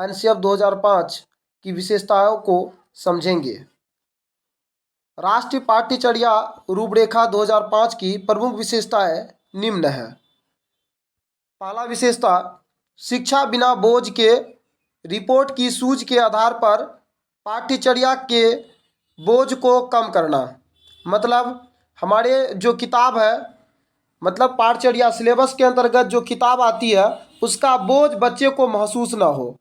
NCF 2005 की विशेषताओं को समझेंगे। राष्ट्रीय पाठ्यचर्या रूपरेखा 2005 की प्रमुख विशेषताएं निम्न है। पहला विशेषता, शिक्षा बिना बोझ के। रिपोर्ट की सूझ के आधार पर पाठ्यचर्या के बोझ को कम करना। मतलब हमारे जो किताब है, मतलब पाठ्यचर्या सिलेबस के अंतर्गत जो किताब आती है उसका बोझ बच्चे को महसूस ना हो।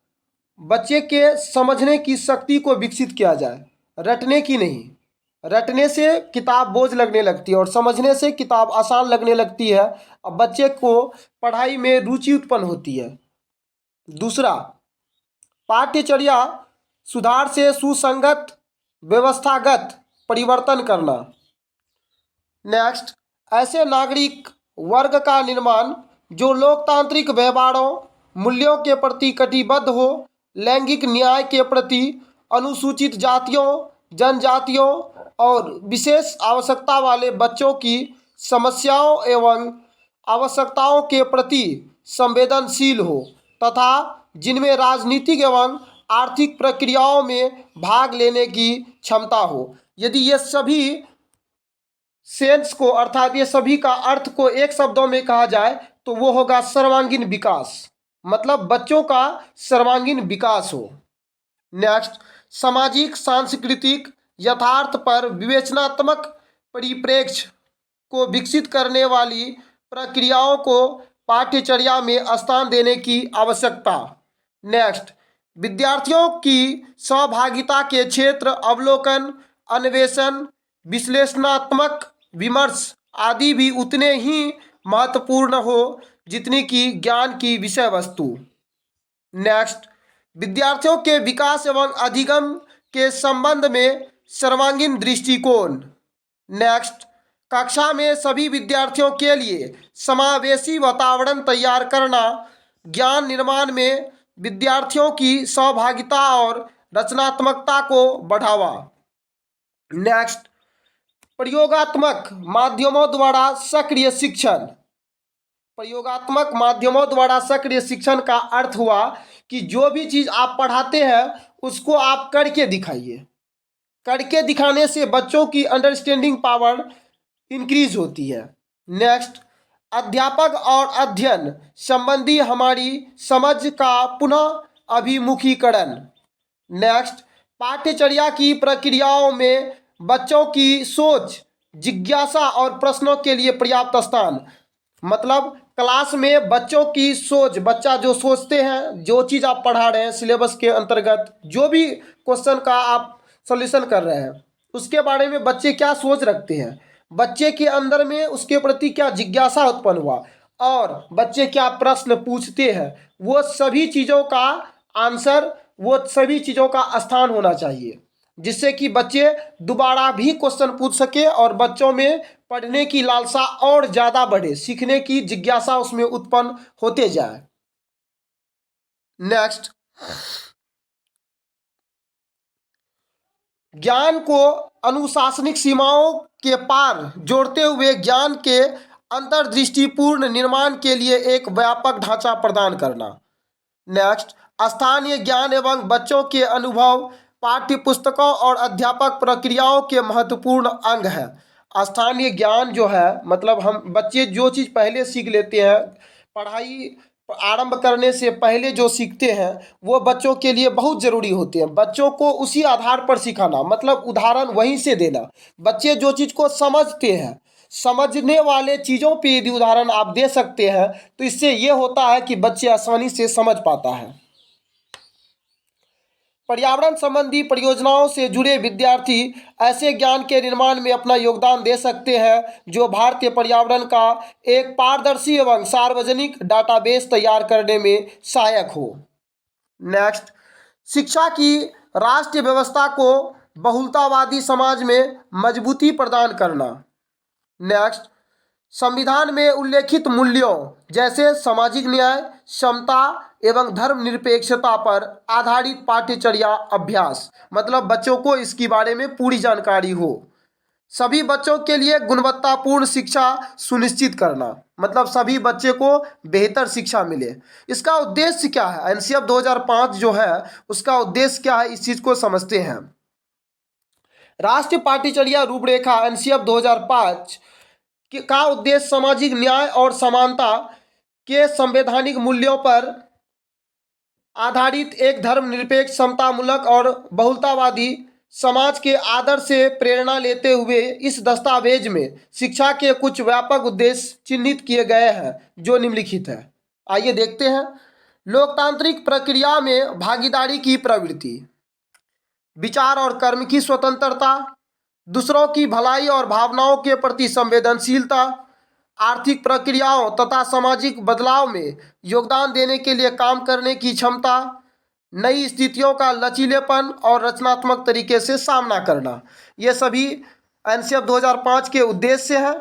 बच्चे के समझने की शक्ति को विकसित किया जाए, रटने की नहीं। रटने से किताब बोझ लगने लगती है और समझने से किताब आसान लगने लगती है। अब बच्चे को पढ़ाई में रुचि उत्पन्न होती है। दूसरा, पाठ्यचर्या सुधार से सुसंगत व्यवस्थागत परिवर्तन करना। नेक्स्ट, ऐसे नागरिक वर्ग का निर्माण जो लोकतांत्रिक व्यवहारों मूल्यों के प्रति कटिबद्ध हो, लैंगिक न्याय के प्रति, अनुसूचित जातियों जनजातियों और विशेष आवश्यकता वाले बच्चों की समस्याओं एवं आवश्यकताओं के प्रति संवेदनशील हो तथा जिनमें राजनीतिक एवं आर्थिक प्रक्रियाओं में भाग लेने की क्षमता हो। यदि ये सभी सेंस को अर्थात ये सभी का अर्थ को एक शब्दों में कहा जाए तो वो होगा सर्वांगीण विकास। मतलब बच्चों का सर्वांगीण विकास हो। नेक्स्ट, सामाजिक सांस्कृतिक यथार्थ पर विवेचनात्मक परिप्रेक्ष्य को विकसित करने वाली प्रक्रियाओं को पाठ्यचर्या में स्थान देने की आवश्यकता। नेक्स्ट, विद्यार्थियों की सहभागिता के क्षेत्र अवलोकन, अन्वेषण, विश्लेषणात्मक विमर्श आदि भी उतने ही महत्वपूर्ण हो जितनी कि ज्ञान की विषय वस्तु। नेक्स्ट, विद्यार्थियों के विकास एवं अधिगम के संबंध में सर्वांगीण दृष्टिकोण। नेक्स्ट, कक्षा में सभी विद्यार्थियों के लिए समावेशी वातावरण तैयार करना, ज्ञान निर्माण में विद्यार्थियों की सहभागिता और रचनात्मकता को बढ़ावा। नेक्स्ट, प्रयोगात्मक माध्यमों द्वारा सक्रिय शिक्षण। प्रयोगात्मक माध्यमों द्वारा सक्रिय शिक्षण का अर्थ हुआ कि जो भी चीज़ आप पढ़ाते हैं उसको आप करके दिखाइए। करके दिखाने से बच्चों की अंडरस्टैंडिंग पावर इंक्रीज होती है। नेक्स्ट, अध्यापक और अध्ययन संबंधी हमारी समझ का पुनः अभिमुखीकरण। नेक्स्ट, पाठ्यचर्या की प्रक्रियाओं में बच्चों की सोच, जिज्ञासा और प्रश्नों के लिए पर्याप्त स्थान। मतलब क्लास में बच्चों की सोच, बच्चा जो सोचते हैं, जो चीज़ आप पढ़ा रहे हैं सिलेबस के अंतर्गत, जो भी क्वेश्चन का आप सॉल्यूशन कर रहे हैं उसके बारे में बच्चे क्या सोच रखते हैं, बच्चे के अंदर में उसके प्रति क्या जिज्ञासा उत्पन्न हुआ और बच्चे क्या प्रश्न पूछते हैं, वो सभी चीज़ों का आंसर, वो सभी चीज़ों का स्थान होना चाहिए जिससे कि बच्चे दोबारा भी क्वेश्चन पूछ सके और बच्चों में पढ़ने की लालसा और ज़्यादा बढ़े, सीखने की जिज्ञासा उसमें उत्पन्न होते जाए। नेक्स्ट, ज्ञान को अनुशासनिक सीमाओं के पार जोड़ते हुए ज्ञान के अंतर्दृष्टिपूर्ण निर्माण के लिए एक व्यापक ढांचा प्रदान करना। नेक्स्ट, स्थानीय ज्ञान एवं बच्चों के अनुभव पाठ्य पुस्तकों और अध्यापक प्रक्रियाओं के महत्वपूर्ण अंग है। स्थानीय ज्ञान जो है, मतलब हम बच्चे जो चीज़ पहले सीख लेते हैं, पढ़ाई आरंभ करने से पहले जो सीखते हैं वो बच्चों के लिए बहुत ज़रूरी होते हैं। बच्चों को उसी आधार पर सिखाना, मतलब उदाहरण वहीं से देना। बच्चे जो चीज़ को समझते हैं, समझने वाले चीज़ों पे यदि उदाहरण आप दे सकते हैं तो इससे ये होता है कि बच्चे आसानी से समझ पाता है। पर्यावरण संबंधी परियोजनाओं से जुड़े विद्यार्थी ऐसे ज्ञान के निर्माण में अपना योगदान दे सकते हैं जो भारतीय पर्यावरण का एक पारदर्शी एवं सार्वजनिक डाटाबेस तैयार करने में सहायक हो। नेक्स्ट, शिक्षा की राष्ट्रीय व्यवस्था को बहुलतावादी समाज में मजबूती प्रदान करना। नेक्स्ट, संविधान में उल्लेखित मूल्यों जैसे सामाजिक न्याय, समता एवं धर्मनिरपेक्षता पर आधारित पाठ्यचर्या अभ्यास। मतलब बच्चों को इसके बारे में पूरी जानकारी हो। सभी बच्चों के लिए गुणवत्तापूर्ण शिक्षा सुनिश्चित करना, मतलब सभी बच्चे को बेहतर शिक्षा मिले। इसका उद्देश्य क्या है? एनसीएफ 2005 जो है उसका उद्देश्य क्या है, इस चीज़ को समझते हैं। राष्ट्रीय पाठ्यचर्या रूपरेखा एनसीएफ 2005 का उद्देश्य सामाजिक न्याय और समानता के संवैधानिक मूल्यों पर आधारित एक धर्मनिरपेक्ष, समतामूलक और बहुलतावादी समाज के आदर्श से प्रेरणा लेते हुए इस दस्तावेज में शिक्षा के कुछ व्यापक उद्देश्य चिन्हित किए गए हैं जो निम्नलिखित है। आइए देखते हैं। लोकतांत्रिक प्रक्रिया में भागीदारी की प्रवृत्ति, विचार और कर्म की स्वतंत्रता, दूसरों की भलाई और भावनाओं के प्रति संवेदनशीलता, आर्थिक प्रक्रियाओं तथा सामाजिक बदलाव में योगदान देने के लिए काम करने की क्षमता, नई स्थितियों का लचीलेपन और रचनात्मक तरीके से सामना करना, ये सभी एनसीएफ 2005 के उद्देश्य हैं।